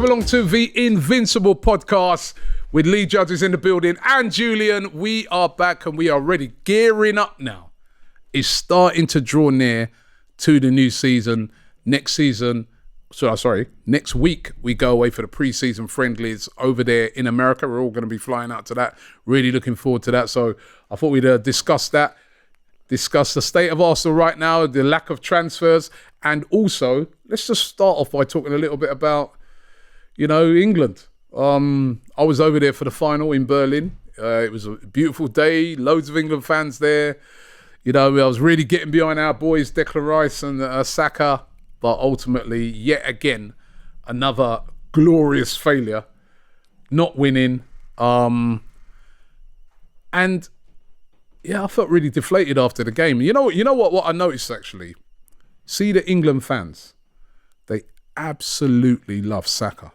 welcome along to the Invincible podcast with Lee Judges in the building and Julian. We are back and we are ready, gearing up now. It's starting to draw near to the new season. Next week we go away for the pre-season friendlies over there in America. We're all going to be flying out to that. Really looking forward to that. So I thought we'd discuss that. Discuss the state of Arsenal right now, the lack of transfers, and also let's just start off by talking a little bit about, England. I was over there for the final in Berlin. It was a beautiful day, loads of England fans there. I was really getting behind our boys, Declan Rice and Saka, but ultimately, yet again, another glorious failure, not winning. And yeah, I felt really deflated after the game. You know what I noticed actually? See the England fans, they absolutely love Saka.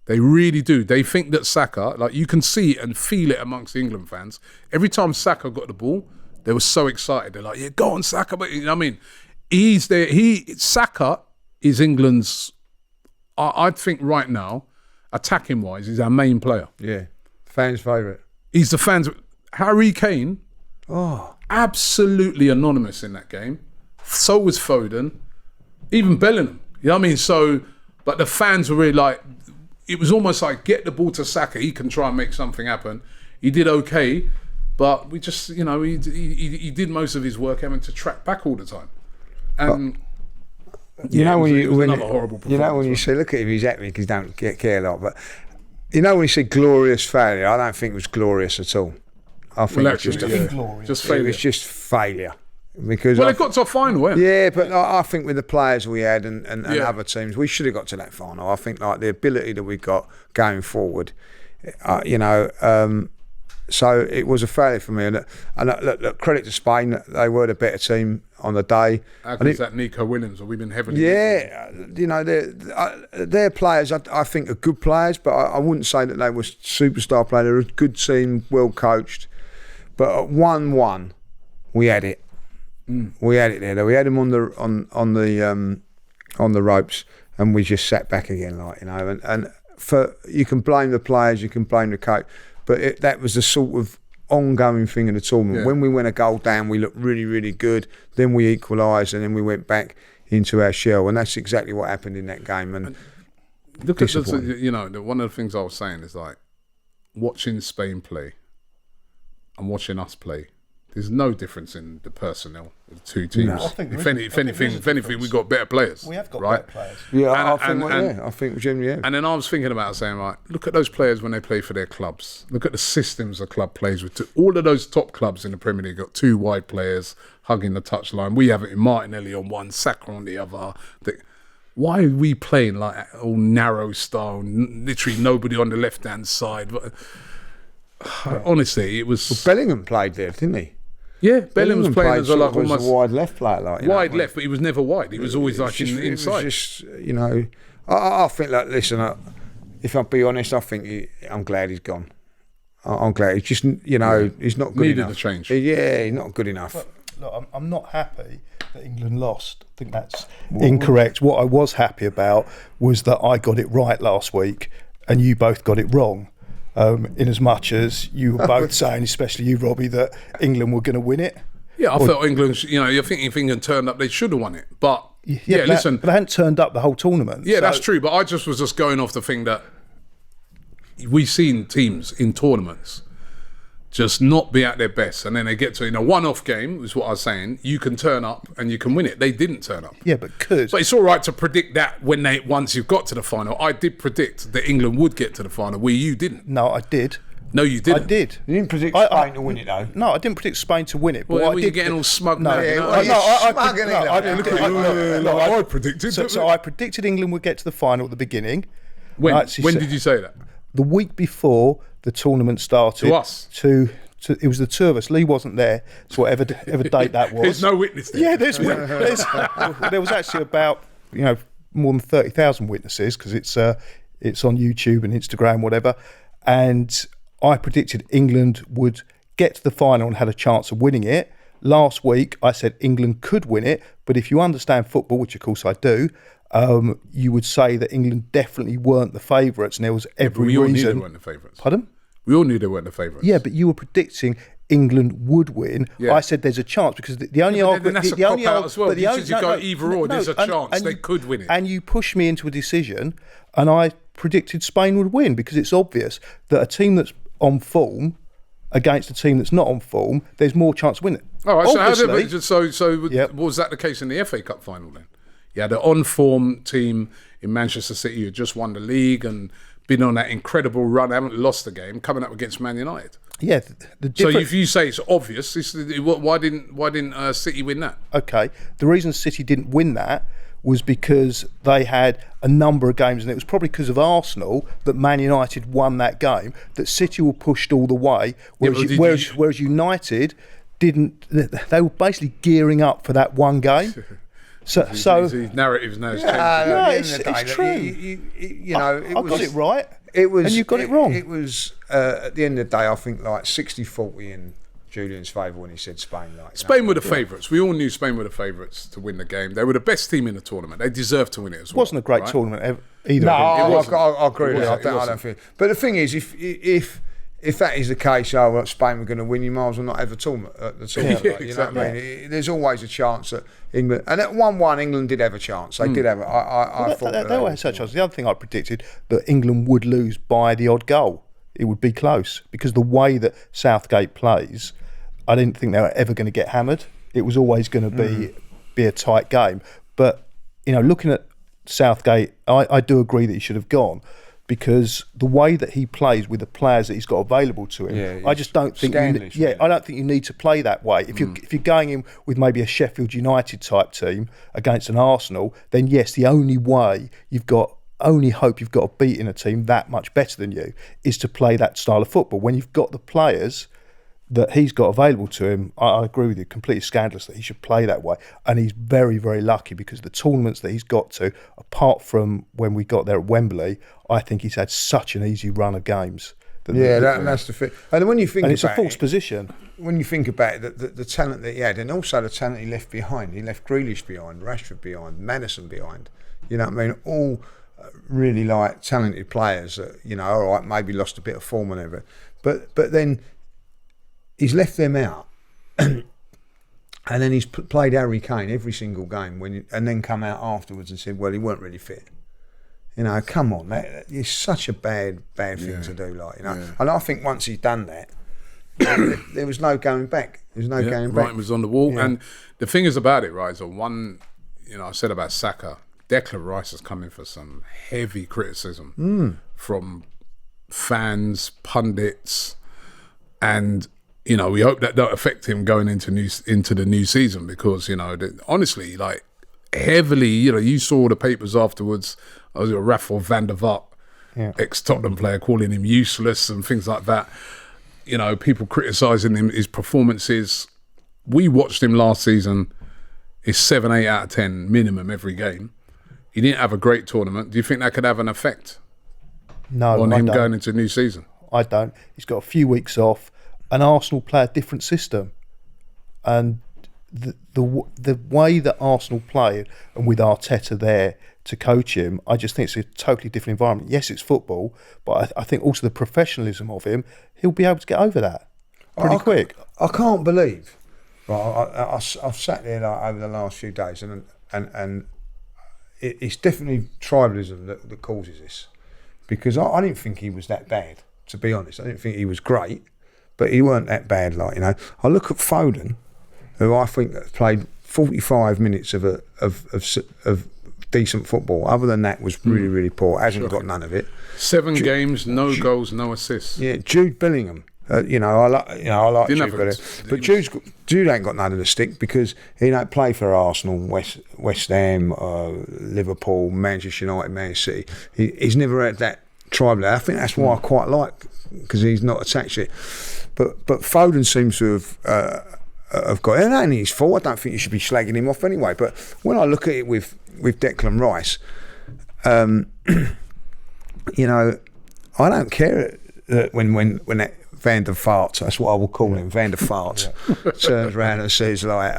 They really do. They think that Saka, like you can see it and feel it amongst the England fans. Every time Saka got the ball, they were so excited. They're like, yeah, go on Saka. But he's there. Saka is England's, I think right now, attacking wise, he's our main player. Yeah, fans' favourite. He's the fans. Harry Kane, absolutely anonymous in that game. So was Foden, even Bellingham. But the fans were really like, it was almost like get the ball to Saka. He can try and make something happen. He did okay, but we just, he did most of his work having to track back all the time. And when you say, look at him, he's happy because he don't care a lot. But when you say glorious failure, I don't think it was glorious at all. I think it's just failure. It was just failure. Because they got to a final, yeah, but I think with the players we had and other teams, we should have got to that final. I think like the ability that we got going forward, so it was a failure for me. And look, credit to Spain, they were the better team on the day. How good is that Nico Williams? Have we been heavily? Yeah, their players, I think, are good players, but I wouldn't say that they were superstar players. They're a good team, well coached. But at 1-1, we had it. We had it there. We had him on the ropes, and we just sat back again, And for you can blame the players, you can blame the coach, but that was the sort of ongoing thing in the tournament. Yeah. When we went a goal down, we looked really, really good. Then we equalised, and then we went back into our shell, and that's exactly what happened in that game. And look at this, one of the things I was saying is like watching Spain play and watching us play. There's no difference in the personnel of the two teams. No. If anything, we got better players. We have got better players. Yeah, I think generally, yeah. And then I was thinking about saying, like, look at those players when they play for their clubs. Look at the systems a club plays with. All of those top clubs in the Premier League got two wide players hugging the touchline. We have it in Martinelli on one, Saka on the other. Why are we playing like all narrow style? Literally nobody on the left-hand side. Honestly, it was... Well, Bellingham played there, didn't he? Yeah, Bellingham was playing as almost a wide left player, wide left, but he was never wide. He was always inside. It was just, I think like, listen, if I'll be honest, I'm glad he's gone. I'm glad he's just, he's not good Needed enough. A change. Yeah, he's not good enough. But, look, I'm not happy that England lost. I think that's incorrect. What I was happy about was that I got it right last week, and you both got it wrong. In as much as you were both saying, especially you, Robbie, that England were going to win it. Yeah, I felt England, you think if England turned up, they should have won it. But, listen. But they hadn't turned up the whole tournament. Yeah, that's true. But I was just going off the thing that we've seen teams in tournaments just not be at their best. And then they get to, one-off game, is what I was saying. You can turn up and you can win it. They didn't turn up. Yeah, but But it's all right to predict that once you've got to the final. I did predict that England would get to the final, where you didn't. No, I did. No, you didn't. I did. You didn't predict Spain to win it, though. No, I didn't predict Spain to win it. But well, you're getting all smug now. I predicted. So I predicted England would get to the final at the beginning. When did you say that? The week before the tournament started. To us? It was the two of us. Lee wasn't there, so whatever date that was. There's no witness there. Yeah, there was actually about more than 30,000 witnesses because it's on YouTube and Instagram, whatever. And I predicted England would get to the final and had a chance of winning it. Last week, I said England could win it, but if you understand football, which of course I do, you would say that England definitely weren't the favourites, and there was every we all knew reason. they weren't the favourites. Pardon? We all knew they weren't the favourites. Yeah, but you were predicting England would win. Yeah. I said there's a chance because the only But then argument. that's a the only cop-out arg- as well. but the You only- just go either or, there's a chance they you- could win it. And you pushed me into a decision, and I predicted Spain would win because it's obvious that a team that's on form against a team that's not on form, there's more chance of winning. All right, Obviously, so was that the case in the FA Cup final then? You had an on-form team in Manchester City who had just won the league and been on that incredible run, haven't lost the game, coming up against Man United. yeah. The So difference, if you say it's obvious, why didn't City win that? okay, the reason City didn't win that was because they had a number of games, and it was probably because of Arsenal that Man United won that game, that City were pushed all the way, whereas United didn't. They were basically gearing up for that one game. So His narratives now has changed. No, at the end of the it's day, true. You know, I got it right. It was, and you got it wrong. It was at the end of the day, I think like 60-40 in Julian's favour when he said Spain. Like Spain were the favourites. We all knew Spain were the favourites to win the game. They were the best team in the tournament. They deserved to win it as well. It wasn't a great right? tournament either. No, I agree with that. I don't feel. But the thing is, if that is the case, Spain were going to win, you might as well not have a tournament. You know what I mean? There's always a chance that England, and at 1-1, England did have a chance. They did have. I thought they always had a chance. The other thing I predicted that England would lose by the odd goal. It would be close because the way that Southgate plays, I didn't think they were ever going to get hammered. It was always going to be a tight game. But looking at Southgate, I do agree that he should have gone, because the way that he plays with the players that he's got available to him, I just don't think. I don't think you need to play that way. If you're going in with maybe a Sheffield United type team against an Arsenal, then yes, the only hope you've got of beating a team that much better than you is to play that style of football. When you've got the players that he's got available to him, I agree with you, completely scandalous that he should play that way. And he's very, very lucky because the tournaments that he's got to, apart from when we got there at Wembley, I think he's had such an easy run of games. That's the thing. And when you think, it's a false position. When you think about it, the talent that he had, and also the talent he left behind. He left Grealish behind, Rashford behind, Maddison behind. You know what I mean? All really like talented players that, all right, maybe lost a bit of form and everything. But then he's left them out. And then he's played Harry Kane every single game and then come out afterwards and said, well, he weren't really fit. Come on, it's such a bad thing to do, And I think once he's done that, there was no going back. There's no going back. Writing was on the wall. Yeah. And the thing is about it, right, so I said about Saka, Declan Rice has come in for some heavy criticism from fans, pundits, and we hope that don't affect him going into the new season, because honestly, like, heavily, you saw the papers afterwards. I was Rafael van der Vaart, ex-Tottenham player, calling him useless and things like that. People criticising him, his performances. We watched him last season. It's 7, 8 out of 10 minimum every game. He didn't have a great tournament. Do you think that could have an effect on him going into the new season? I don't. He's got a few weeks off, and Arsenal play a different system. And the way that Arsenal play, and with Arteta there to coach him, I just think it's a totally different environment. Yes, it's football, but I think also the professionalism of him, he'll be able to get over that pretty quick. I can't believe. Right, I've sat there over the last few days, and it's definitely tribalism that causes this, because I didn't think he was that bad, to be honest. I didn't think he was great, but he weren't that bad. I look at Foden, who I think played 45 minutes of decent football. Other than that, was really, really poor. Hasn't got none of it. 7 games, no goals, no assists. Yeah, Jude Bellingham. I like Jude Bellingham, but Jude ain't got none of the stick because he don't play for Arsenal, West Ham, Liverpool, Manchester United, Man City. He's never had that tribal. I think that's why I quite like, because he's not attached to it. But Foden seems to have got it. It ain't his fault. I don't think you should be slagging him off anyway. But when I look at it with Declan Rice, I don't care that when that Van der Vaart, that's what I will call him, Van der Vaart, turns around and says like,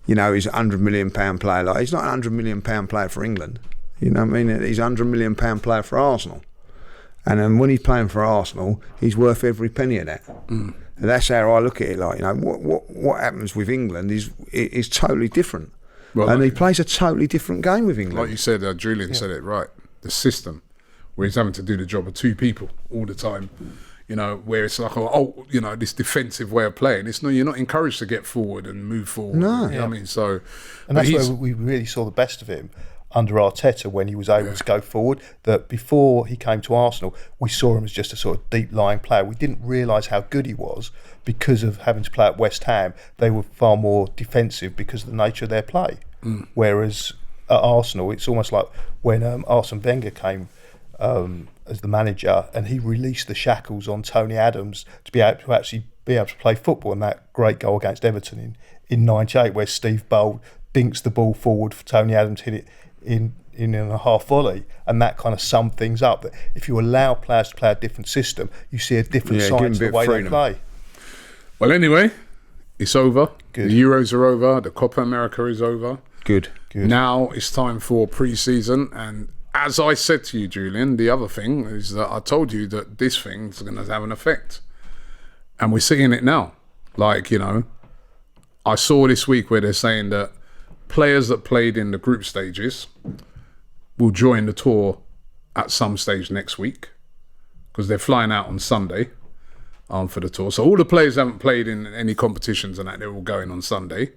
you know, he's a £100 million player. Like, he's not a £100 million player for England. You know what I mean? He's a £100 million player for Arsenal. And then when he's playing for Arsenal, he's worth every penny of that. And that's how I look at it. Like, you know, what happens with England is totally different. Well, and like, he plays a totally different game with England. like you said, Julian said it right. The system, where he's having to do the job of two people all the time. You know, where it's like, oh, you know, this defensive way of playing. It's no, you're not encouraged to get forward and move forward. No. You know what I mean? So, and that's where we really saw the best of him under Arteta when he was able to go forward. That before he came to Arsenal, we saw him as just a sort of deep-lying player. We didn't realise how good he was because of having to play at West Ham. They were far more defensive because of the nature of their play. Whereas at Arsenal, it's almost like when Arsene Wenger came as the manager, and he released the shackles on Tony Adams to be able to actually be able to play football. And that great goal against Everton in '98, where Steve Bold dinks the ball forward for Tony Adams, hit it in a half volley, and that kind of summed things up. That if you allow players to play a different system, you see a different side to the way they play. Well, anyway, it's over. Good. The Euros are over. The Copa America is over. Good. Now it's time for pre-season, and as I said to you, Julian, the other thing is that I told you that this thing's going to have an effect, and we're seeing it now. Like, you know, I saw this week where they're saying that players that played in the group stages will join the tour at some stage next week, because they're flying out on Sunday for the tour. So all the players haven't played in any competitions and that, they're all going on Sunday.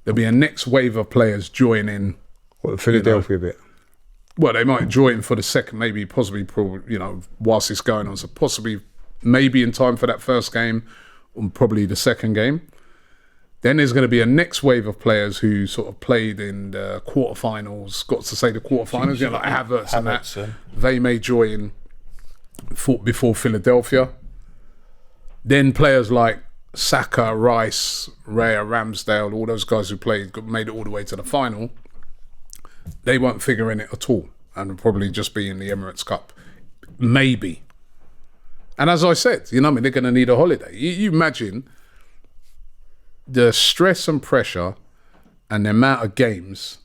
There'll be a next wave of players joining. What, Philadelphia bit? Well, they might join for the second, maybe, possibly, you know, whilst it's going on. So possibly, maybe in time for that first game, or probably the second game. Then there's going to be a next wave of players who sort of played in the quarterfinals, got to say the quarterfinals, you know, like Havertz and that. They may join before Philadelphia. Then players like Saka, Rice, Raya, Ramsdale, all those guys who made it all the way to the final, they won't figure in it at all, and will probably just be in the Emirates Cup, maybe. And as I said, you know what I mean, they're going to need a holiday. You imagine the stress and pressure and the amount of games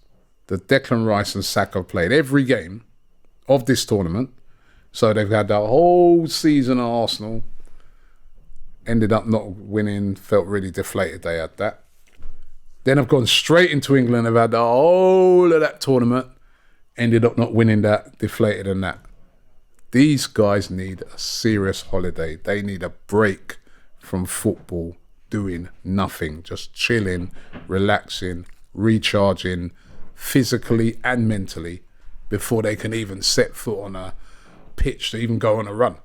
that Declan Rice and Saka have played, every game of this tournament. So they've had that whole season at Arsenal, ended up not winning, felt really deflated they had that. Then I've gone straight into England, I've had the whole of that tournament, ended up not winning that, deflated in that. These guys need a serious holiday. They need a break from football, doing nothing, just chilling, relaxing, recharging, physically and mentally, before they can even set foot on a pitch to even go on a run.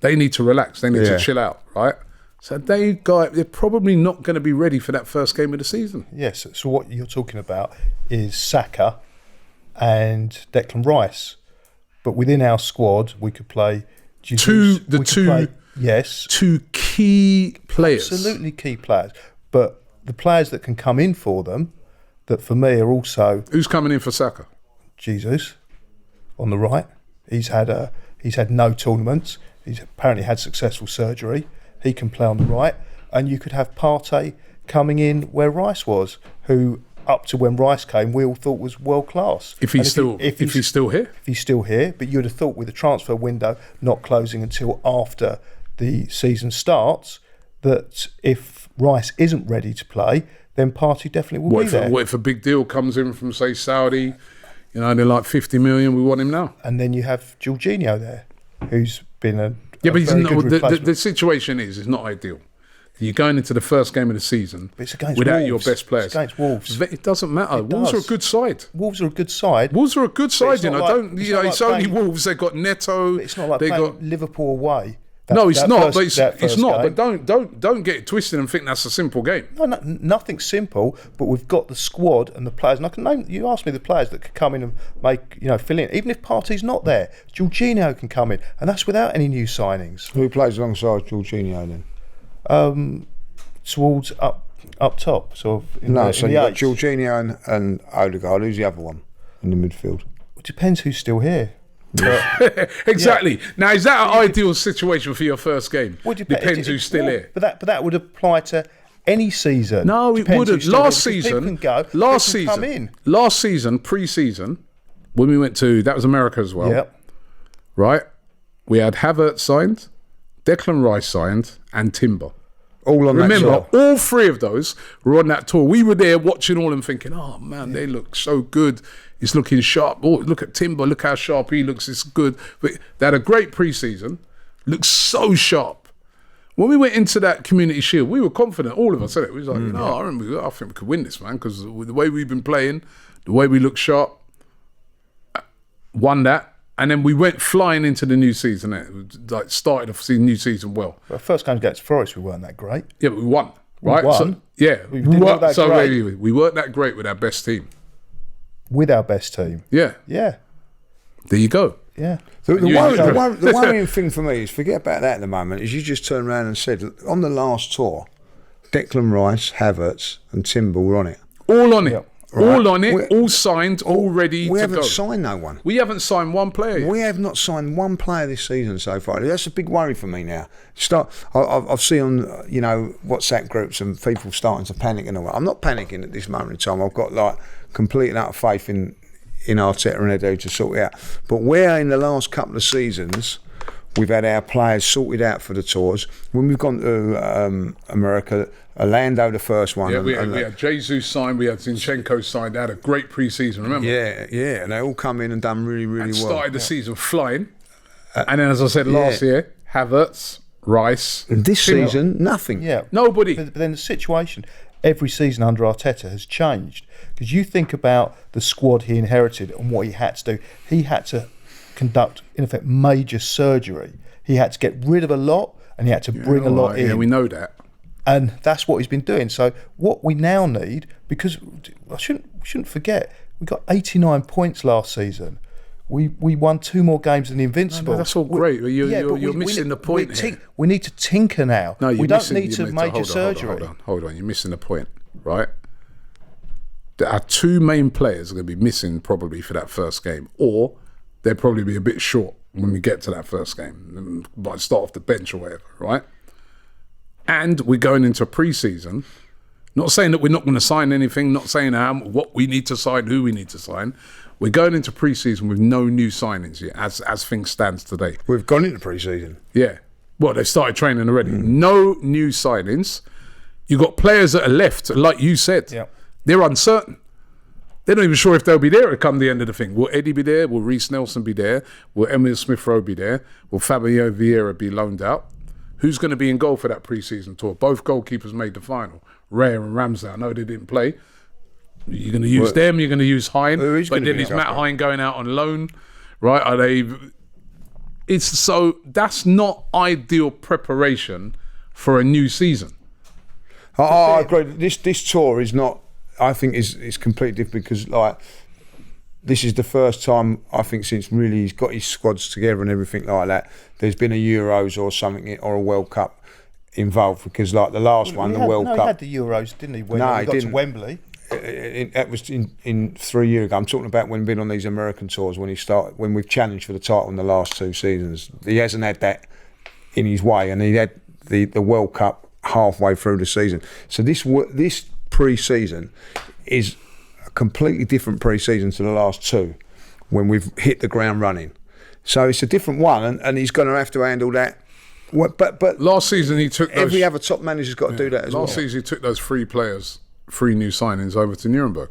They need to relax. They need to chill out, right? So they're probably not going to be ready for that first game of the season. Yes. So what you're talking about is Saka and Declan Rice, but within our squad we could play two key players. Absolutely key players. But the players that can come in for them, that for me are also... Who's coming in for Saka? Jesus on the right. He's had no tournaments. He's apparently had successful surgery. He can play on the right. And you could have Partey coming in where Rice was, who up to when Rice came we all thought was world class. If he's still here? If he's still here, but you'd have thought with the transfer window not closing until after the season starts, that if Rice isn't ready to play, then Partey definitely will be there. What if a big deal comes in from, say, Saudi, you know, they're like 50 million, we want him now? And then you have Jorginho there, who's been a but very good replacement. The situation is not ideal. You're going into the first game of the season without Wolves. your best players. It's against Wolves. It doesn't matter. Wolves are a good side. Wolves are a good side. You know. It's only Wolves. They've got Neto. It's not like playing Liverpool away. It's not. But don't get it twisted and think that's a simple game. No, nothing's simple. But we've got the squad and the players. And I can name. You asked me the players that could come in and make, you know, fill in. Even if Partey's not there, Jorginho can come in, and that's without any new signings. Who plays alongside Jorginho then? Towards up top, sort of. You've got Jorginho and Odegaard. Who's the other one in the midfield? It depends who's still here. Exactly. Yeah. Now, is that an ideal situation for your first game? Well, depends who's still here. But that would apply to any season. No, it depends wouldn't. who's still Last there, because season, people can go, last people can come season, in. last season, pre-season, when we went to, that was America as well, Yep. right? We had Havertz signed, Declan Rice signed, and Timber. All on Remember, that tour. all three of those were on that tour. We were there watching all of them thinking, oh man, they look so good. It's looking sharp. Oh, look at Timber. Look how sharp he looks. It's good. But they had a great pre-season. Looks so sharp. When we went into that Community Shield, we were confident. All of us said it. We was like, I think we could win this, man, because the way we've been playing, the way we look sharp, won that. And then we went flying into the new season. It like started off the new season well. Well, first game against Forest, we weren't that great. Yeah, but we won, right? won? So, yeah, We didn't look that great. we weren't that great with our best team. With our best team. Yeah, Yeah. there you go. Yeah. The You- worrying thing for me is, forget about that at the moment, is you just turned around and said, on the last tour, Declan Rice, Havertz and Timber were on it. All on it. Yep. All on it, We're- all signed, all ready We to haven't go. signed no one. We haven't signed one player yet. We have not signed one player this season so far. That's a big worry for me now. I've seen on WhatsApp groups and people starting to panic and all that. I'm not panicking at this moment in time. I've got like complete and utter faith in Arteta and Edu to sort it out. But where in the last couple of seasons we've had our players sorted out for the tours. When we've gone to America, Orlando the first one. Yeah, we had Jesus signed, we had Zinchenko signed. They had a great pre-season, remember? Yeah, and they all come in and done really, really And well. started the season flying. And then, as I said last year, Havertz, Rice. And this Timber. season, nothing. Yeah. Nobody. But then the situation every season under Arteta has changed. Because you think about the squad he inherited and what he had to do. He had to conduct, in effect, major surgery. He had to get rid of a lot and he had to bring a lot in. Yeah, we know that. And that's what he's been doing. So what we now need, because I shouldn't forget, we got 89 points last season. We won 2 more games than the Invincible. No, that's all great, but you're but missing the point here. We need to tinker now. No, we don't need to major surgery. Hold on. You're missing the point, right? Our 2 main players are going to be missing probably for that first game, or they'll probably be a bit short when we get to that first game. Might start off the bench or whatever, right? And we're going into pre-season. Not saying that we're not going to sign anything, not saying what we need to sign, who we need to sign. We're going into pre-season with no new signings yet, as things stands today. We've gone into pre-season. Yeah. Well, they've started training already. No new signings. You've got players that are left, like you said. Yeah. They're uncertain. They're not even sure if they'll be there come the end of the thing. Will Eddie be there? Will Reece Nelson be there? Will Emile Smith-Rowe be there? Will Fabio Vieira be loaned out? Who's going to be in goal for that pre-season tour? Both goalkeepers made the final. Raya and Ramsdale. I know they didn't play. You're going to use them. You're going to use Hine. But then is Matt Hine going out on loan? Right? Are they? That's not ideal preparation for a new season. I agree. This tour is not. I think is completely different because this is the first time I think since really he's got his squads together and everything like that. There's been a Euros or something or a World Cup involved because the last one, the World Cup. He had the Euros, didn't he? When he got to Wembley. That was in 3 years ago. I'm talking about when we've been on these American tours when we've challenged for the title in the last 2 seasons. He hasn't had that in his way, and he had the World Cup halfway through the season. So this pre-season is a completely different pre-season to the last 2 when we've hit the ground running. So it's a different one, and he's going to have to handle that. But last season he took every other top manager's got to do that as well. Last season he took those 3 players, 3 new signings over to Nuremberg.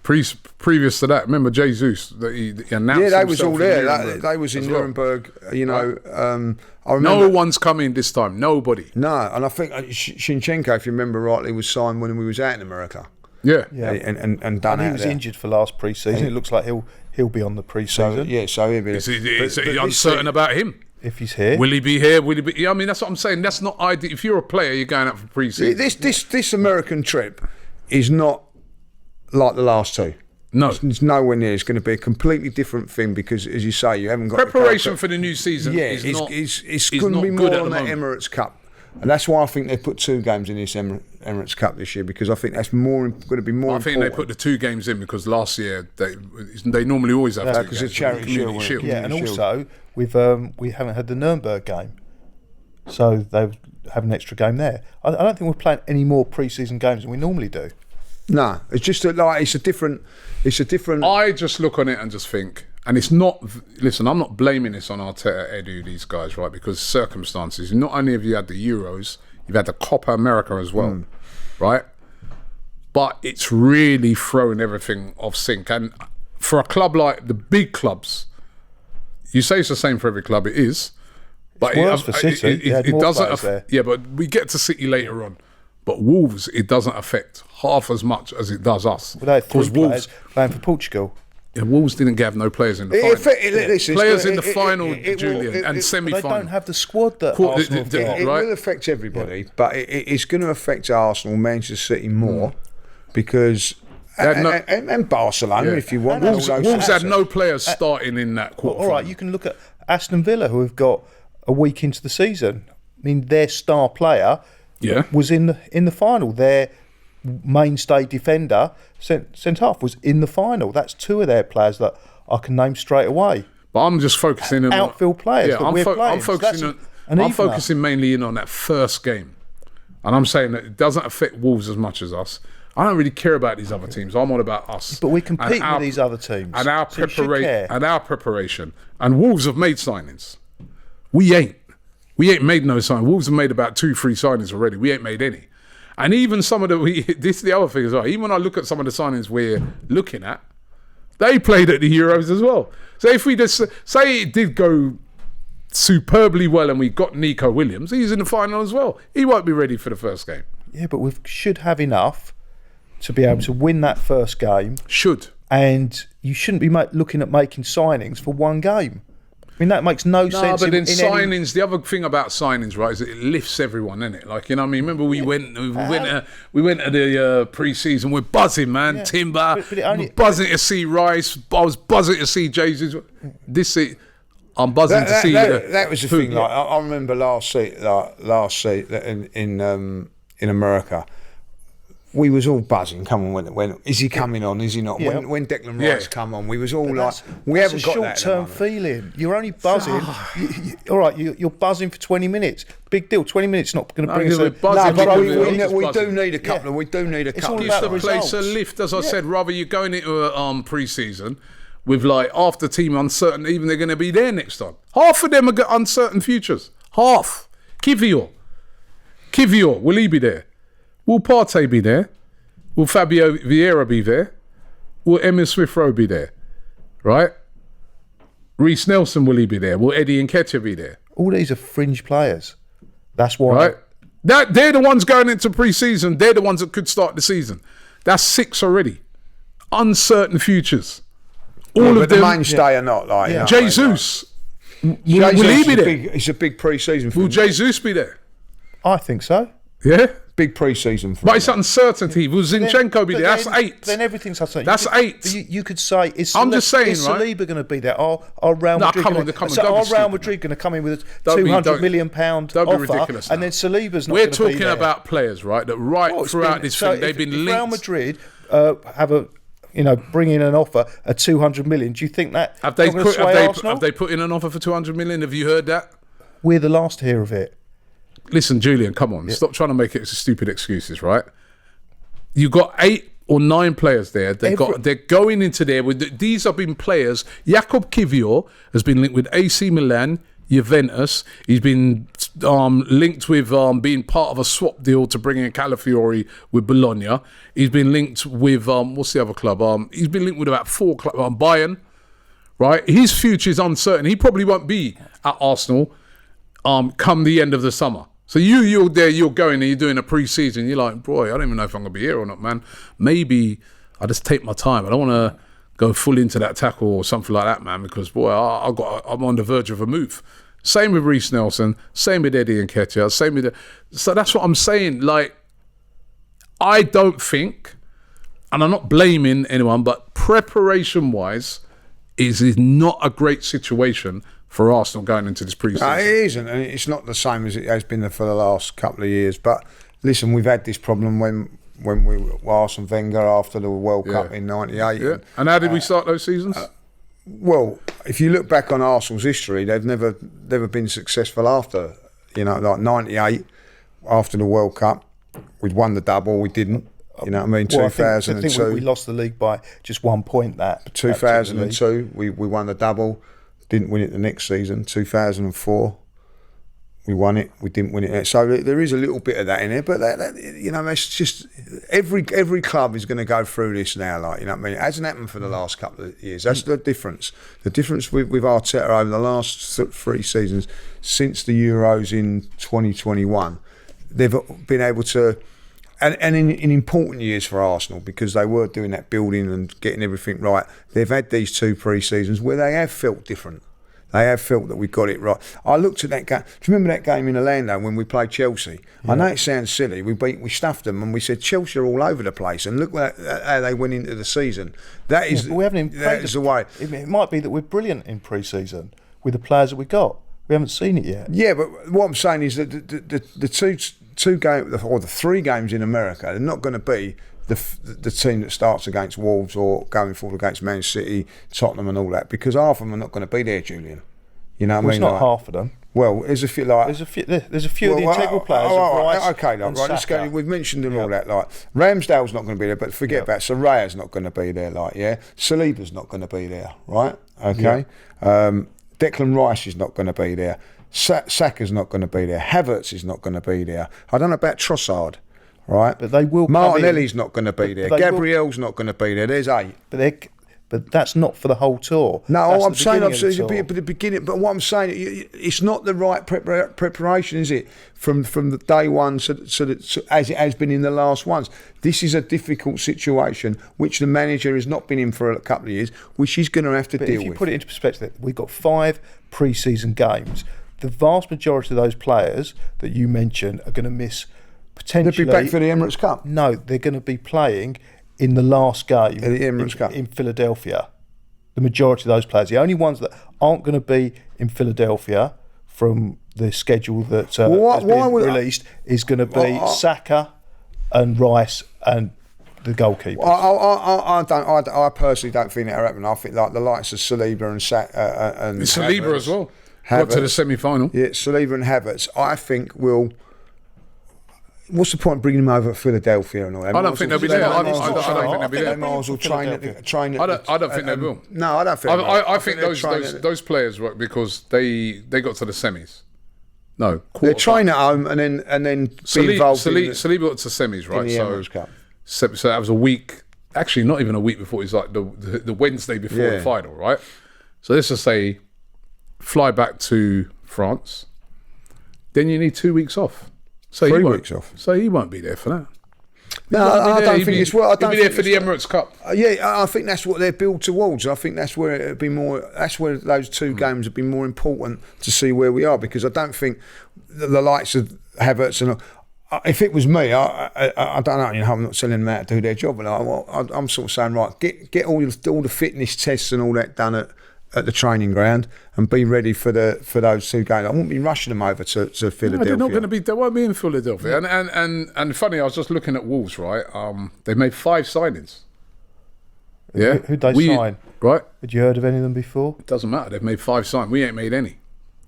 Previous to that, remember Jesus that he announced. Yeah, they was all there. They was in Nuremberg. I remember. No one's coming this time. Nobody. No, and I think Zinchenko, if you remember rightly, was signed when we was out in America. Yeah. And done. And he out was there. injured for last pre-season. It looks like he'll be on the pre-season. So he'll be. Is he uncertain about him? If he's here, will he be here? Will he be? I mean, that's what I'm saying. That's not ideal. If you're a player, you're going out for pre-season. This American trip is not like the last 2. No, it's nowhere near. It's going to be a completely different thing because, as you say, you haven't got preparation for the new season. Yeah, it's going to be more on that Emirates Cup, and that's why I think they put 2 games in this Emirates Cup this year because I think that's going to be more. I think they put the 2 games in because last year they normally always have 2 games. Because it's charity shield. Yeah, and also we haven't had the Nuremberg game, so they've have an extra game there. I don't think we're playing any more pre-season games than we normally do. No, it's just it's a different. I just look on it and just think, and it's not. Listen, I'm not blaming this on Arteta, Edu, these guys, right? Because circumstances. Not only have you had the Euros, you've had the Copa America as well, right? But it's really throwing everything off sync. And for a club like the big clubs, you say it's the same for every club. It is, but It's worse for City. it doesn't. Yeah, but we get to City later on. But Wolves, it doesn't affect half as much as it does us. Well, they had 3 players playing for Portugal. Yeah, Wolves didn't have no players in the final. Players in the final, Julian, and semi-final. They don't have the squad that Arsenal have got. It will affect everybody, but it's going to affect Arsenal, Manchester City more because. And Barcelona, if you want. Wolves had no players starting in that quarter. All right, you can look at Aston Villa, who have got a week into the season. I mean, their star player was in the final. Their mainstay defender, centre half, was in the final. That's 2 of their players that I can name straight away. But I'm just focusing on outfield players. Yeah, I'm focusing mainly in on that first game, and I'm saying that it doesn't affect Wolves as much as us. I don't really care about these other teams. I'm all about us. But we compete with these other teams. And our preparation. And Wolves have made signings. We ain't made no signings. Wolves have made about 2-3 signings already. We ain't made any. And even some of this is the other thing as well. Even when I look at some of the signings we're looking at, they played at the Euros as well. So if we just say it did go superbly well and we got Nico Williams, he's in the final as well. He won't be ready for the first game. Yeah, but we should have enough to be able to win that first game. And you shouldn't be looking at making signings for one game. I mean, that makes no sense. But then signings, the other thing about signings, right, is it lifts everyone, innit? Like, you know what I mean? Remember we went to the pre-season, we're buzzing, man. Yeah. Timber, we're buzzing to see Rice. I was buzzing to see Jesus. I'm buzzing to see that was the thing. Like, I remember last season in America, we was all buzzing. Come on, when is he coming on? Is he not? Yeah. When Declan Rice come on, we was all we haven't got that. Short-term feeling. You're only buzzing. All right, you're buzzing for 20 minutes. Big deal. 20 minutes not going to bring us. We do need a couple. We do need a couple. It's the place a lift, as I said. Rather, you're going into a pre-season with like half the team uncertain, even they're going to be there next time. Half of them have got uncertain futures. Half. Kivior, will he be there? Will Partey be there? Will Fabio Vieira be there? Will Emil Smith-Rowe be there? Right? Reece Nelson, will he be there? Will Eddie Nketiah be there? All these are fringe players. That's why. Right? They're the ones going into pre-season. They're the ones that could start the season. That's 6 already. Uncertain futures. All of them. The mainstay are not like. Yeah. Jesus. Will he be there? It's a big pre-season. Will Jesus be there? I think so. Yeah? Big pre-season for but it's uncertainty. Will Zinchenko be there? That's 8. Then everything's uncertain. That's 8. You could say, is Saliba going to be there? Are Real Madrid going to come in with a £200 million offer? Don't be ridiculous. And then Saliba's not going to be there. We're talking about players, right? That throughout this thing, they've been linked. Real Madrid bring in an offer at 200 million. Do you think that have they put in an offer for 200 million? Have you heard that? We're the last to hear of it. Listen, Julian, come on. Stop trying to make it stupid excuses, right? You got 8 or 9 players there. They're going into there with these have been players. Jakub Kivior has been linked with AC Milan, Juventus. He's been linked with being part of a swap deal to bring in Calafiori with Bologna. He's been linked with what's the other club? He's been linked with about 4 clubs. Bayern, right? His future is uncertain. He probably won't be at Arsenal come the end of the summer. So you're there, you're going and you're doing a pre-season. You're like, boy, I don't even know if I'm going to be here or not, man. Maybe I just take my time. I don't want to go full into that tackle or something like that, man, because, boy, I'm on the verge of a move. Same with Reece Nelson. Same with Eddie Nketiah. So that's what I'm saying. Like, I don't think, and I'm not blaming anyone, but preparation-wise is not a great situation for Arsenal going into this pre-season. It isn't, and it's not the same as it has been for the last couple of years. But listen, we've had this problem when we were Arsene Wenger after the World Cup in '98. Yeah. And how did we start those seasons? Well, if you look back on Arsenal's history, they've never been successful after. Like '98, after the World Cup. We'd won the double, we didn't. You know what I mean? Well, 2002. I think we lost the league by just 1 point. That 2002, we won the double. Didn't win it the next season. 2004, we won it. We didn't win it. So there is a little bit of that in there, but that you know, it's just every club is going to go through this now. Like, you know what I mean? It hasn't happened for the last couple of years. That's the difference. The difference with Arteta over the last 3 seasons since the Euros in 2021, they've been able to. And in important years for Arsenal, because they were doing that building and getting everything right, they've had these 2 pre-seasons where they have felt different. They have felt that we got it right. I looked at that game. Do you remember that game in Orlando when we played Chelsea? Yeah. I know it sounds silly. We stuffed them and we said Chelsea are all over the place. And look how they went into the season. That is, we haven't even that is the way. It might be that we're brilliant in pre-season with the players that we got. We haven't seen it yet. Yeah, but what I'm saying is that the two games or the 3 games in America, they're not going to be the team that starts against Wolves or going forward against Man City, Tottenham, and all that, because half of them are not going to be there, Julian. You know what I mean? It's not half of them. Well, there's a few like there's a few of the integral players. Okay, like, right. Let's go. We've mentioned them all that. Like Ramsdale's not going to be there, but forget about Soraya's not going to be there. Like Saliba's not going to be there. Right? Okay. Declan Rice is not going to be there. Saka's not going to be there. Havertz is not going to be there. I don't know about Trossard, right? But they will. Martinelli's not going to be there. Gabriel's not going to be there. There's 8. But that's not for the whole tour. No, I'm saying obviously the beginning. But what I'm saying, it's not the right preparation, is it? From the day one, so as it has been in the last ones. This is a difficult situation which the manager has not been in for a couple of years, which he's going to have to deal with. If you put it into perspective, we've got 5 pre-season games. The vast majority of those players that you mentioned are going to miss potentially. They'll be back for the Emirates Cup. No, they're going to be playing in the last game in the Emirates Cup in Philadelphia. The majority of those players, the only ones that aren't going to be in Philadelphia from the schedule that has been released is going to be Saka and Rice and the goalkeeper. I personally don't think that'll happen. I think like the likes of Saliba and Saliba Havertz, as well. Got to the semi-final. Yeah, Saliba and Havertz, I think will. What's the point of bringing them over to Philadelphia and all that? I don't think they'll be there. I don't think they'll be there. Miles will train. I don't think they will. No, I don't think. I think those players were because they got to the semis. No, they train at home and then be involved. Saliba got to semis, right? So that was a week. Actually, not even a week before. It's like the Wednesday before the final, right? So let's just say, fly back to France. Then you need 2 weeks off. So 3 weeks off. So he won't be there for that. No, I don't think it's well. He'll be there for the Emirates Cup. I think that's what they're built towards. I think that's where it'd be more. That's where those 2 games would be more important to see where we are, because I don't think the likes of Havertz and. If it was me, I don't know. You know, I'm not telling them how to do their job, but I'm sort of saying, right, get all the fitness tests and all that done at the training ground and be ready for those 2 games. I won't be rushing them over to Philadelphia. No, they're not going to be. They won't be in Philadelphia. And funny, I was just looking at Wolves. Right, they made 5 signings. Yeah, who'd they sign? Right, had you heard of any of them before? It doesn't matter. They've made 5 signings. We ain't made any.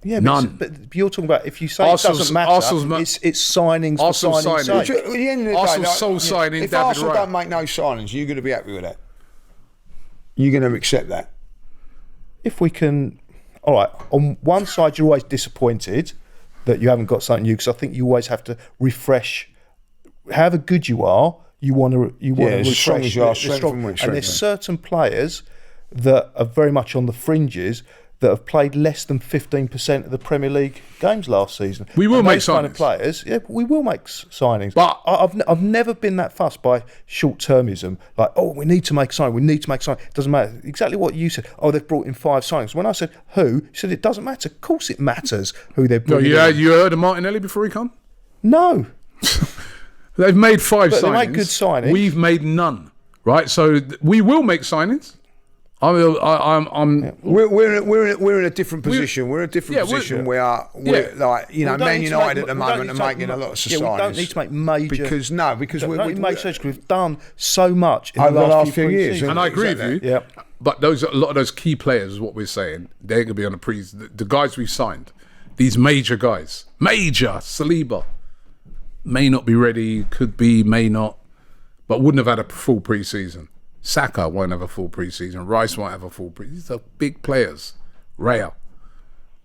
Yeah, none. But you're talking about if you say it doesn't matter, it's signings for signing's sake. At the end of the day, Arsenal's sole signing. If Arsenal don't make no signings, you're going to be happy with that. You're going to accept that. If we can, all right. On one side, you're always disappointed that you haven't got something new, because I think you always have to refresh. However good you are, you want to refresh. As strong as you are, strengthen. And there's certain players that are very much on the fringes that have played less than 15% of the Premier League games last season. We will make signings. Kind of players, we will make signings. But I've never been that fussed by short-termism. Like, we need to make signing. It doesn't matter. Exactly what you said. They've brought in 5 signings. When I said who, you said it doesn't matter. Of course it matters who they've brought in. You heard of Martinelli before he come? No. They've made 5 signings. They make good signings. We've made none. Right? So we will make signings. We're in a different position. We're in a different position. We're like, you know, Man United at the moment are making a lot of societies. We don't need to make major because we've done so much in over the last few years. And I agree with you. Yeah. But a lot of those key players, is what we're saying, they're going to be on the guys we've signed, these major guys, Saliba, may not be ready, could be, may not, but wouldn't have had a full pre-season. Saka won't have a full pre-season. Rice won't have a full pre-season. These are big players. Raya.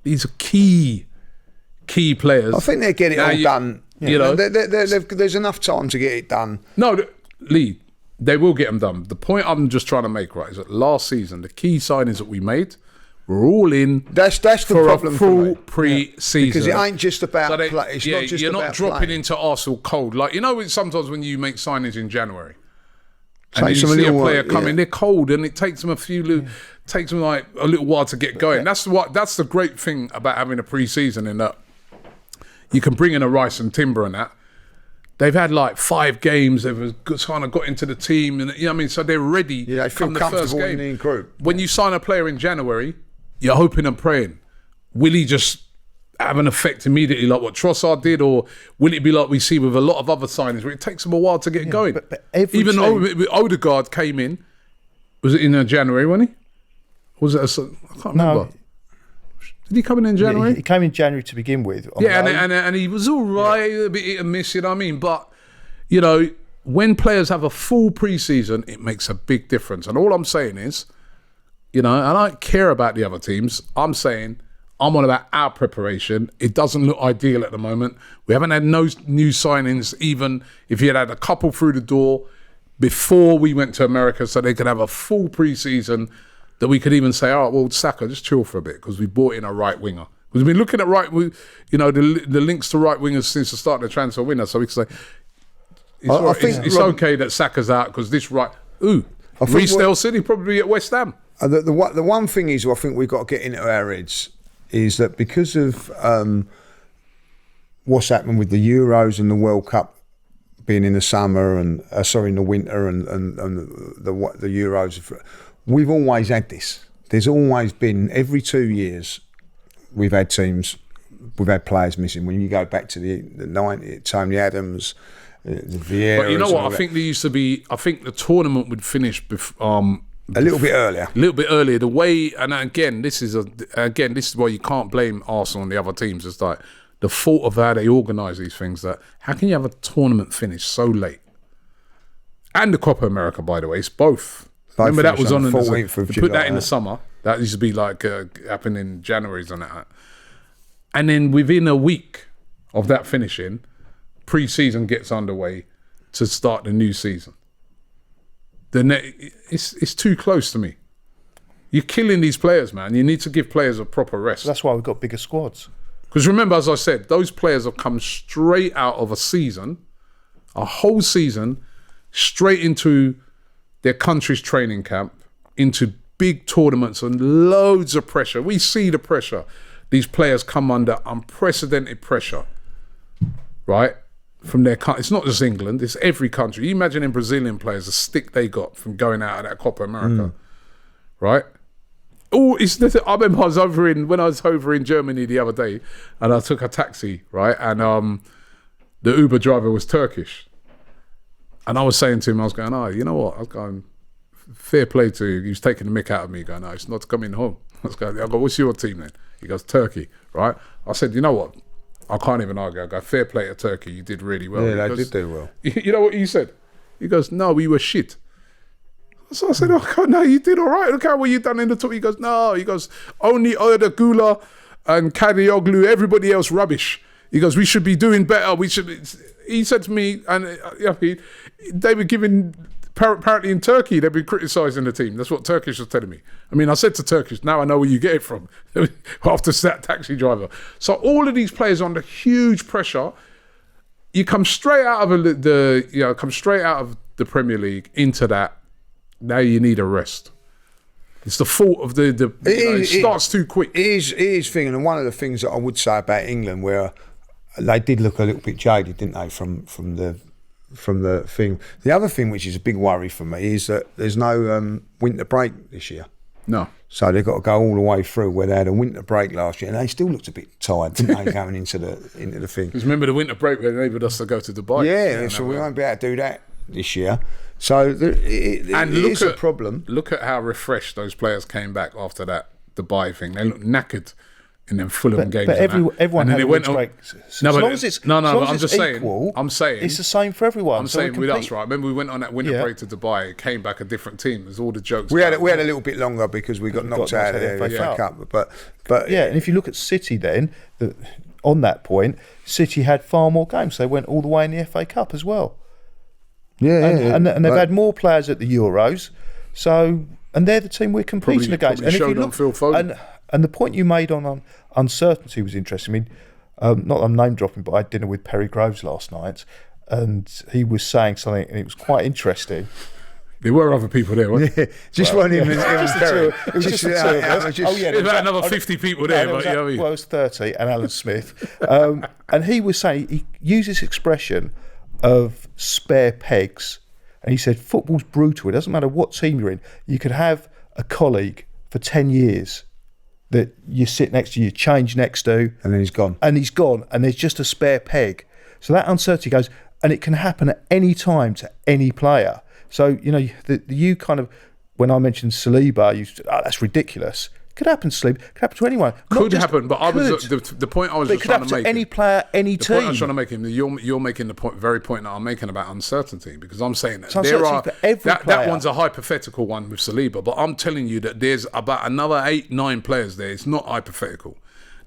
These are key players. I think they'll get it all done. You know, there's enough time to get it done. No, Lee, they will get them done. The point I'm just trying to make, right, is that last season, the key signings that we made were all in. That's the problem for a full for me. pre-season. Because it ain't just about So play. It's not just you're about not dropping playing. into Arsenal cold. Like, you know, sometimes when you make signings in January, and then Takes you them a see a little player while, come in, they're cold, and it takes them takes them like a little while to get going. That's the great thing about having a pre-season, in that you can bring in a Rice and Timber and that. They've had like 5 games. They've kind of got into the team, and you know what I mean. So they're ready. Yeah, they feel come the first comfortable game. in the group. When you sign a player in January, you're hoping and praying. Will he just have an effect immediately, like what Trossard did, or will it be like we see with a lot of other signings, where it takes them a while to get going? But every Even team- Odegaard came in. Was it in January? Wasn't he? Was it? I can't remember. Did he come in January? He came in January to begin with. Yeah, and he was all right, a bit hit and miss, you know what I mean? But, you know, when players have a full pre-season, it makes a big difference. And all I'm saying is, you know, and I don't care about the other teams. I'm saying I'm on about our preparation. It doesn't look ideal at the moment. We haven't had no new signings, even if you had a couple through the door before we went to America, so they could have a full pre-season that we could even say, all right, well, Saka, just chill for a bit, because we brought in a right winger. Because we've been looking at the links to right wingers since the start of the transfer window, so we can say, it's okay that Saka's out, because this right... Reece Nelson, he'd probably be at West Ham. The one thing is, I think we've got to get into our heads, is that because of what's happened with the Euros and the World Cup being in the summer and in the winter and the Euros, we've always had this. There's always been, every 2 years, we've had players missing. When you go back to the 90s, Tony Adams, the Vieira. But you know what? I think there used to be. I think the tournament would finish a little bit earlier. A little bit earlier. The way, and again, this is why you can't blame Arsenal and the other teams. It's like the fault of how they organise these things. That how can you have a tournament finish so late? And the Copa America, by the way, it's both. Remember that was on the 14th of July. Put that in the summer. That used to be like happening in January's and that. And then within a week of that finishing, pre-season gets underway to start the new season. It's too close to me. You're killing these players, man. You need to give players a proper rest. That's why we've got bigger squads. Because remember, as I said, those players have come straight out of a whole season, straight into their country's training camp, into big tournaments and loads of pressure. We see the pressure. These players come under unprecedented pressure, right? From their country. It's not just England, it's every country. You imagine in Brazilian players, the stick they got from going out of that Copa America, right? Oh, I remember when I was over in Germany the other day, and I took a taxi, right? And the Uber driver was Turkish. And I was saying to him, I was going, oh, you know what? I was going, fair play to you. He was taking the mick out of me, going, no, it's not coming home. I go, what's your team then? He goes, Turkey, right? I said, you know what? I can't even argue. I go, fair play to Turkey. You did really well. Yeah, they did do well. You know what he said? He goes, no, we were shit. So I said, oh, God, no, you did all right. Look how well you done in the tour. He goes, no. He goes, only Erda Gula and Kadioglu, everybody else rubbish. He goes, we should be doing better. He said to me, and they were giving, apparently in Turkey, they've been criticising the team. That's what Turkish was telling me. I mean, I said to Turkish, now I know where you get it from, after that taxi driver. So all of these players are under huge pressure. You come straight out of the Premier League into that. Now you need a rest. It's the fault of it starts too quick. It is thing, and one of the things that I would say about England, where they did look a little bit jaded, didn't they, from the thing. The other thing, which is a big worry for me, is that there's no winter break this year. No. So they've got to go all the way through, where they had a winter break last year, and they still looked a bit tired, didn't they, going into the thing. Because remember the winter break enabled us to go to Dubai. Yeah, so we won't be able to do that this year. So it is a problem. Look at how refreshed those players came back after that Dubai thing. They looked knackered. in them Fulham games. But everyone had a win streak. No, as but long as it's I'm just equal, saying it's the same for everyone. I'm saying with us, right? Remember we went on that winter break to Dubai. It came back a different team. There's all the jokes. We had a little bit longer because we got knocked out of the FA Cup. But yeah, and if you look at City, then on that point, City had far more games. They went all the way in the FA Cup as well. And they've had more players at the Euros. So, and they're the team we're competing against. And if you look, and the point you made on uncertainty was interesting. I mean, not I'm name dropping, but I had dinner with Perry Groves last night, and he was saying something, and it was quite interesting. There were other people there, weren't there? Just weren't even Perry. It was just the two of us. There's about another 50 people there, but well, it was 30, and Alan Smith. And he was saying, he used this expression of spare pegs, and he said, football's brutal. It doesn't matter what team you're in. You could have a colleague for 10 years that you sit next to, you change next to, and then he's gone, and there's just a spare peg. So that uncertainty goes, and it can happen at any time to any player. So you kind of, when I mentioned Saliba, that's ridiculous. Could happen to Saliba. Could happen to anyone. Could happen, but I was the point I was just trying to make. Any player, any team. The point I was trying to make him. You're making the point that I'm making about uncertainty, because I'm saying that that one's a hypothetical one with Saliba, but I'm telling you that there's about another 8-9 players there. It's not hypothetical.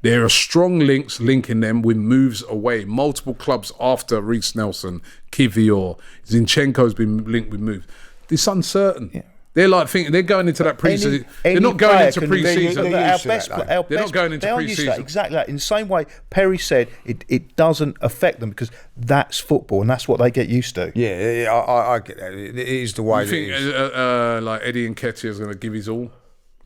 There are strong links linking them with moves away. Multiple clubs after Reece Nelson, Kivior, Zinchenko's been linked with moves. It's uncertain. Yeah. They're like thinking they're going into that pre-season. They're not going into pre-season. They're not going into pre-season. Exactly that. In the same way, Perry said it doesn't affect them because that's football and that's what they get used to. Yeah, I get that. It is the way. You think like Eddie Nketiah is going to give his all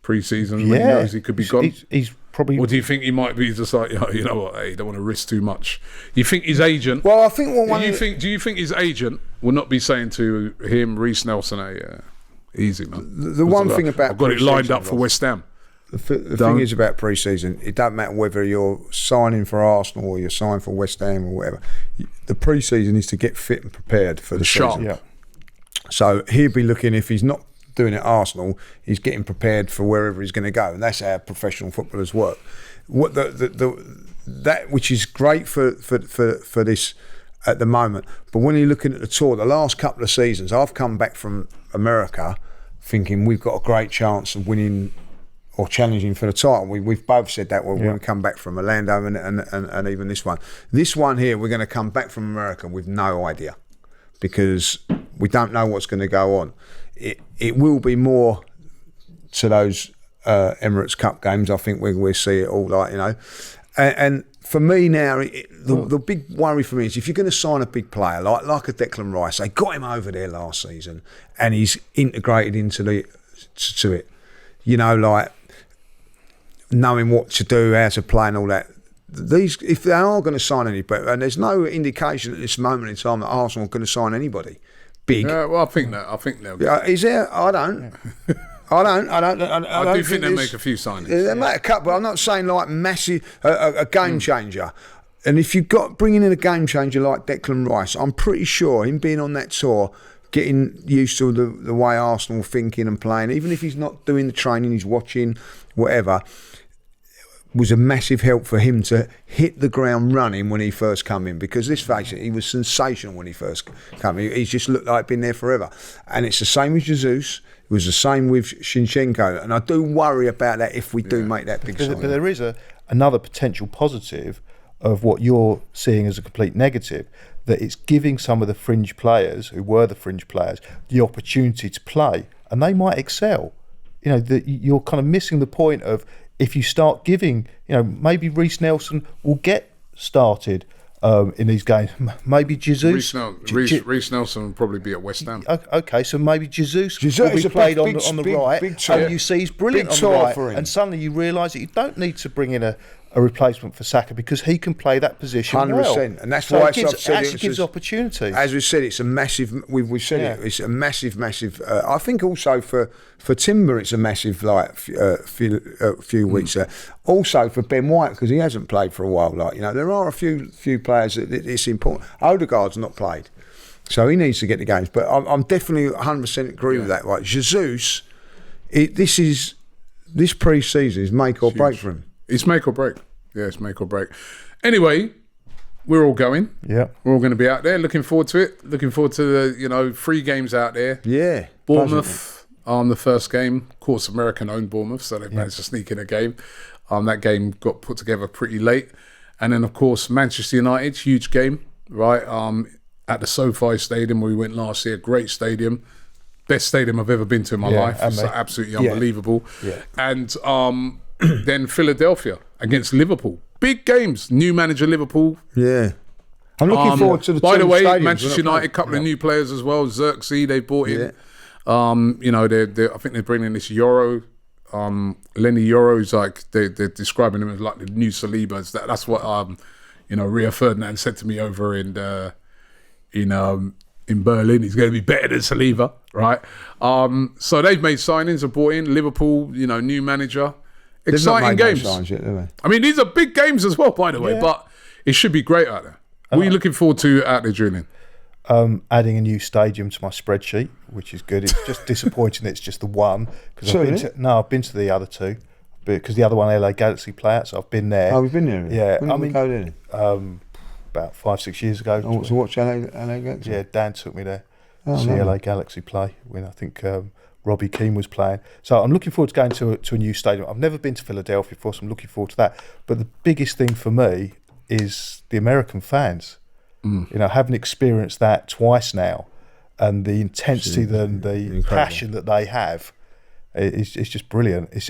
pre-season when he knows he could be gone? He's probably. Or do you think he might be just like, you know what? Hey, don't want to risk too much. You think his agent? Well, I think Do you think his agent will not be saying to him, Reece Nelson, easy, man. The one thing about I've got it lined up for West Ham. The thing is about pre-season, it doesn't matter whether you're signing for Arsenal or you're signing for West Ham or whatever. The pre-season is to get fit and prepared for the season. Yeah. So he'll be looking, if he's not doing it at Arsenal, he's getting prepared for wherever he's going to go, and that's how professional footballers work. What that which is great for this at the moment, but when you're looking at the tour, the last couple of seasons, I've come back from America thinking we've got a great chance of winning or challenging for the title. We've both said that when we come back from Orlando and even this one. This one here, we're going to come back from America with no idea because we don't know what's going to go on. It will be more to those Emirates Cup games. I think we'll see it all, and for me now, the big worry for me is if you're going to sign a big player like a Declan Rice, they got him over there last season and he's integrated into it, like knowing what to do, how to play and all that. If they are going to sign anybody, and there's no indication at this moment in time that Arsenal are going to sign anybody big. Yeah, well, I think they'll. Is there? I don't. I do think they'll make a few signings. They make a couple. I'm not saying like massive, a game changer. And if you've got bringing in a game changer like Declan Rice, I'm pretty sure him being on that tour, getting used to the way Arsenal thinking and playing, even if he's not doing the training, he's watching, whatever, was a massive help for him to hit the ground running when he first come in. Because let's face it, he was sensational when he first came in. He just looked like he'd been there forever. And it's the same with Jesus. It was the same with Zinchenko. And I do worry about that if we do make that big signing. But there is another potential positive of what you're seeing as a complete negative, that it's giving some of the fringe players, who were the fringe players, the opportunity to play. And they might excel. You're kind of missing the point of, if you start giving, maybe Reece Nelson will get started in these games. Maybe Jesus. Reece Nelson will probably be at West Ham. Okay, so maybe Jesus will be played on the right, and you see he's brilliant on the right, and suddenly you realise that you don't need to bring in a replacement for Saka because he can play that position 100%, well. And that's why it actually gives opportunity. As we said, it's a massive. We've said it. It's a massive. I think also for Timber, it's a massive few weeks. Also for Ben White, because he hasn't played for a while. There are a few players that it's important. Odegaard's not played, so he needs to get the games. But I'm definitely 100% agree with that. Right, Jesus, this pre-season is make or break for him. It's make or break. Yeah, it's make or break. Anyway, we're all going. Yeah. We're all going to be out there. Looking forward to it. Looking forward to the 3 games out there. Yeah. Bournemouth the first game. Of course, American-owned Bournemouth, so they managed to sneak in a game. That game got put together pretty late. And then, of course, Manchester United, huge game, right? At the SoFi Stadium where we went last year. Great stadium. Best stadium I've ever been to in my life. It's absolutely unbelievable. Yeah. And then Philadelphia against Liverpool. Big games. New manager Liverpool. Yeah. I'm looking forward to the By the way, stadiums. Manchester United, a couple of new players as well. Xerxes, they brought in. I think they're bringing this Euro. Lenny Euro's like they're describing him as like the new Saliba. That's what Rio Ferdinand said to me over in Berlin. He's going to be better than Saliba, right? So they've made signings, have brought in Liverpool. New manager. Exciting games. No yet, have they? I mean, these are big games as well, by the way. But it should be great out there. What are you looking forward to out there, Julian? Adding a new stadium to my spreadsheet, which is good. It's just disappointing that it's just the one. I've been to the other 2, because the other one, LA Galaxy play out, so I've been there. Oh, we've been there? Yeah. When did we go there? About 5-6 years ago. To watch LA Galaxy? Yeah, Dan took me there to see LA Galaxy play when I think Robbie Keane was playing. So I'm looking forward to going to a new stadium. I've never been to Philadelphia before, so I'm looking forward to that. But the biggest thing for me is the American fans. Having experienced that twice now, and the intensity and the passion that they have, it's just brilliant. It's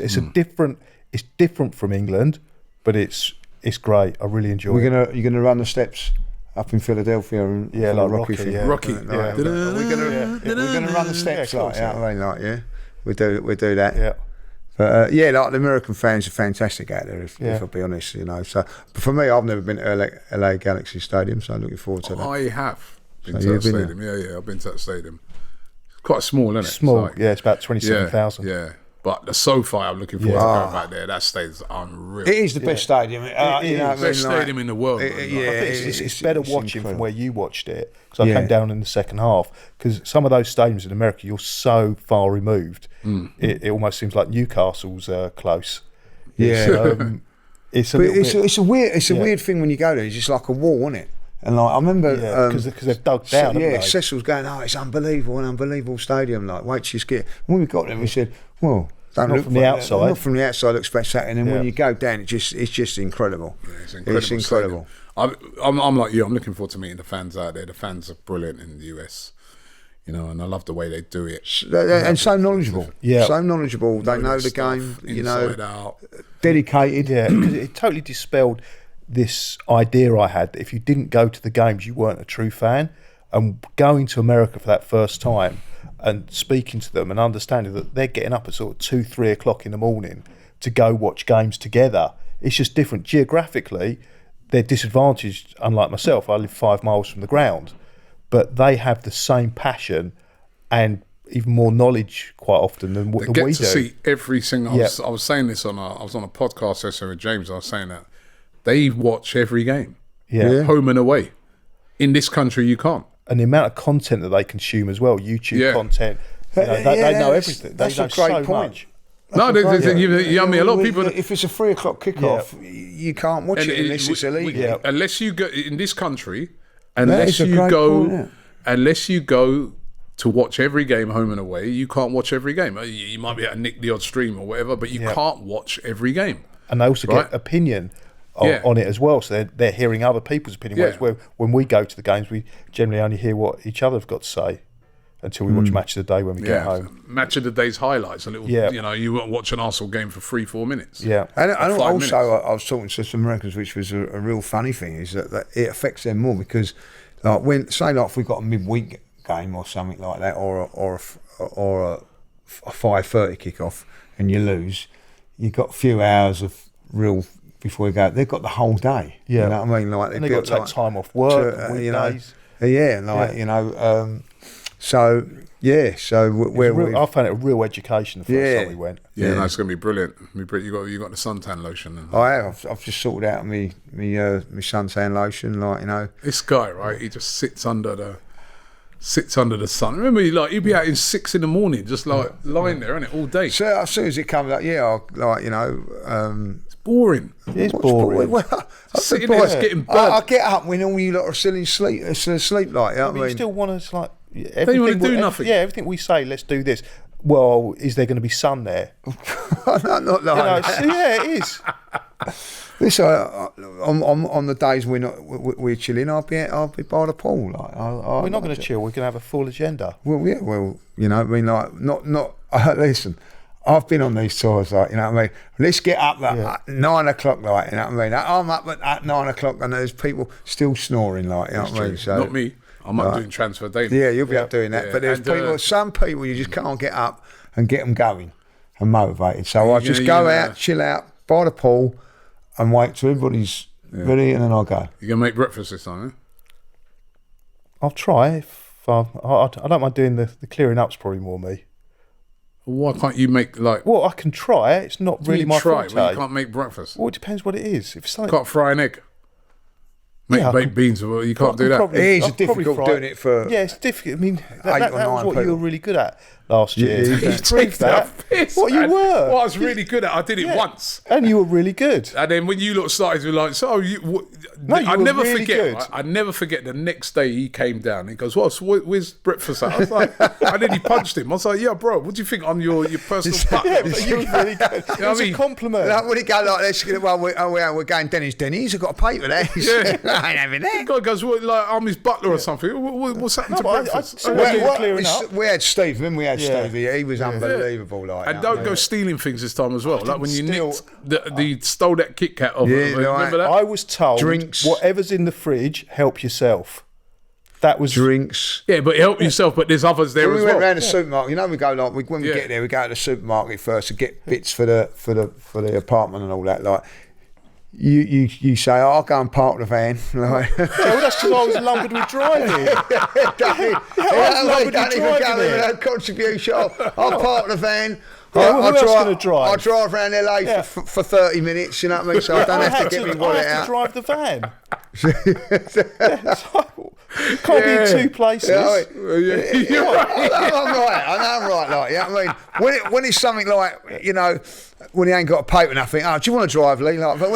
different from England, but it's great. I really enjoy it. You're gonna run the steps up in Philadelphia and like Rocky. Rocky. We're gonna run the steps we'll do that. Yeah. But like the American fans are fantastic out there. If I'll be honest, So, but for me, I've never been to LA Galaxy Stadium, so I'm looking forward to that. I have been to that stadium. Yeah, I've been to that stadium. It's quite small, isn't it? Small, it's about 27,000. Yeah. But the SoFi, I'm looking forward to going back there. That stadium's unreal. It is the best stadium. It is the best stadium in the world. I think it's better watching from where you watched it, because I came down in the second half, because some of those stadiums in America, you're so far removed. It almost seems like Newcastle's close. Yeah. It's a weird thing when you go there. It's just like a wall, isn't it? And like I remember because they've dug down. Cecil's going, it's an unbelievable stadium. Like, wait till you get. When we got there, we said, well, don't not look from the outside. Not from the outside, looks spectacular. And then when you go down, it's just incredible. Yeah, it's incredible. I'm like you. I'm looking forward to meeting the fans out there. The fans are brilliant in the US. And I love the way they do it. And so knowledgeable. Yeah. So knowledgeable. They know the game, inside out. Dedicated. Yeah, because it totally dispelled this idea I had that if you didn't go to the games, you weren't a true fan. And going to America for that first time and speaking to them and understanding that they're getting up at sort of 2-3 o'clock in the morning to go watch games together, it's just different. Geographically, they're disadvantaged, unlike myself. I live 5 miles from the ground. But they have the same passion and even more knowledge quite often than we do. They get to see every single. I was saying this I was on a podcast yesterday with James. I was saying that they watch every game, home and away. In this country, you can't. And the amount of content that they consume as well, YouTube content. They know everything. They know so much. No, a lot of people. If it's a 3 o'clock kickoff, you can't watch it unless it's illegal. Unless you go in this country. Unless you go to watch every game home and away, you can't watch every game. You might be able to nick the odd stream or whatever, but you can't watch every game. And they also get opinion on it as well, so they're hearing other people's opinion. Whereas when we go to the games, we generally only hear what each other have got to say until we watch Match of the Day when we get home. Match of the Day's highlights, a little. You won't watch an Arsenal game for 3-4 minutes. Yeah, and also I was talking to some Americans, which was a real funny thing, is that it affects them more because, like, if we've got a midweek game or something like that, or a 5:30 kickoff, and you lose, you've got a few hours of real before you go. They've got the whole day. Yeah, you know what I mean. Like they've got to take time off work, weekdays. So I found it a real education the first time we went. Yeah, no, it's going to be brilliant. You got the suntan lotion. I've just sorted out my suntan lotion. This guy, right? He just sits under the sun. Remember, he'd be out in 6 a.m, just like lying there, innit, all day. So as soon as it comes up, boring. It is boring. Well, Sitting there just getting burnt. I get up when all you lot are still asleep, like, you know what I mean? You still want to like. Don't you want to do nothing? Yeah, everything we say, let's do this. Well, is there going to be sun there? Not like that. Yeah, it is. Listen, on the days we're chilling, I'll be by the pool. Like, We're not going to chill. We're going to have a full agenda. Well, yeah, you know, I mean, like, not. Listen, I've been on these tours, like, you know what I mean. Let's get up at 9 o'clock, like, you know what I mean. I'm up at 9 o'clock, and there's people still snoring, like, you know what I mean. So, not me. I'm up doing transfer daily. Yeah, you'll be up doing that. Yeah. But there's some people you just can't get up and get them going and motivated. So I just go out, chill out by the pool, and wait till everybody's ready, and then I'll go. You're gonna make breakfast this time, eh? I'll try. If I don't mind doing the clearing up's probably more me. Why can't you make like? Well, I can try. It's not really my forte. Well, you can't make breakfast. Well, it depends what it is. If it's something, Can't fry an egg. Make baked beans. You can't do that. It is difficult doing it for. Yeah, it's difficult. I mean, 8 that or was 9 what you people. were really good at last year. You You proved that. What you were. What I was really good at. I did it once. And you were really good. And then when you lot started, you were like, so you. No, you I were never really forget. good. Right? I never forget. The next day he came down. He goes, where's breakfast at? I was like, and then he punched him. I was like, yeah, bro. What do you think? I'm your personal partner. Yeah, but you were really good. It was a compliment. Like, when it go like this, well, we're going Denny's. I've got a plate with that. Yeah. I ain't having that. The guy goes, well, like I'm his butler or something. What's happened to breakfast? We had Steve, then we had Stevie. He was unbelievable. Like, And don't go stealing things this time as well. Like when you steal- nicked stole that Kit Kat off. Remember that? I was told, Drinks. whatever's in the fridge, help yourself. That was drinks. Yeah, but help yourself. But there's others there When as we went well. round the supermarket, you know, we go like when we get there, we go to the supermarket first to get bits for the apartment and all that. Like you say, I'll go and park the van. Like, well, that's because I was lumbered with driving. That contribution. I'll park the van. Yeah, who else gonna drive? I'll drive around LA for 30 minutes, you know what I mean? So I don't have to get me wallet I have out. to drive the van. Can't be in two places. You're right. I'm right. Like, you know what I mean? When it's something like, you know, when he ain't got a paper, nothing. Oh, do you want to drive, Lee? Like, but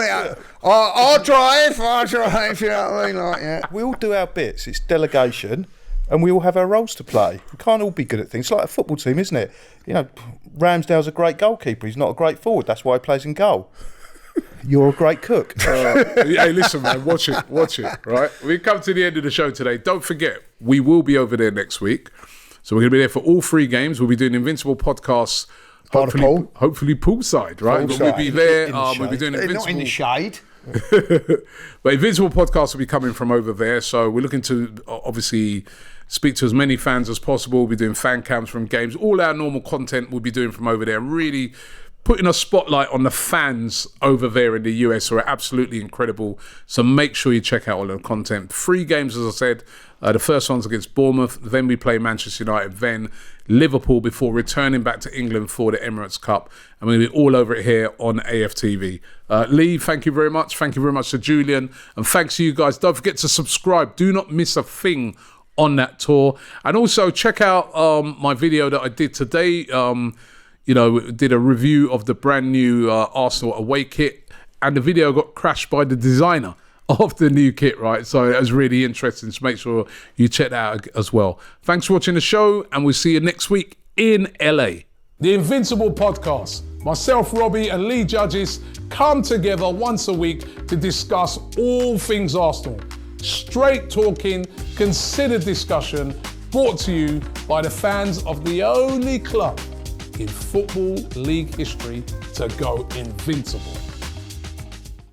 I'll drive. You know what I mean? Like, yeah. We all do our bits. It's delegation, and we all have our roles to play. We can't all be good at things. It's like a football team, isn't it? You know, Ramsdale's a great goalkeeper. He's not a great forward. That's why he plays in goal. You're a great cook. Hey, listen, man, watch it, right? We come to the end of the show today. Don't forget, we will be over there next week. So we're going to be there for all 3 games. We'll be doing Invincible podcasts, hopefully poolside, right? But we'll be there. We'll be doing Invincible. Not in the shade. But Invincible podcast will be coming from over there. So we're looking to obviously speak to as many fans as possible. We'll be doing fan cams from games. All our normal content we'll be doing from over there. Really putting a spotlight on the fans over there in the US who are absolutely incredible. So make sure you check out all the content. 3 games, as I said. The first one's against Bournemouth. Then we play Manchester United. Then Liverpool before returning back to England for the Emirates Cup. And we're going to be all over it here on AFTV. Lee, thank you very much. Thank you very much to Julian. And thanks to you guys. Don't forget to subscribe. Do not miss a thing on that tour. And also check out my video that I did today. Did a review of the brand new Arsenal away kit, and the video got crashed by the designer of the new kit, right? So it was really interesting, so make sure you check that out as well. Thanks for watching the show, and we'll see you next week in LA. The Invincible podcast. Myself, Robbie, and Lee Judges come together once a week to discuss all things Arsenal. Straight talking, considered discussion, brought to you by the fans of the only club in Football League history to go invincible.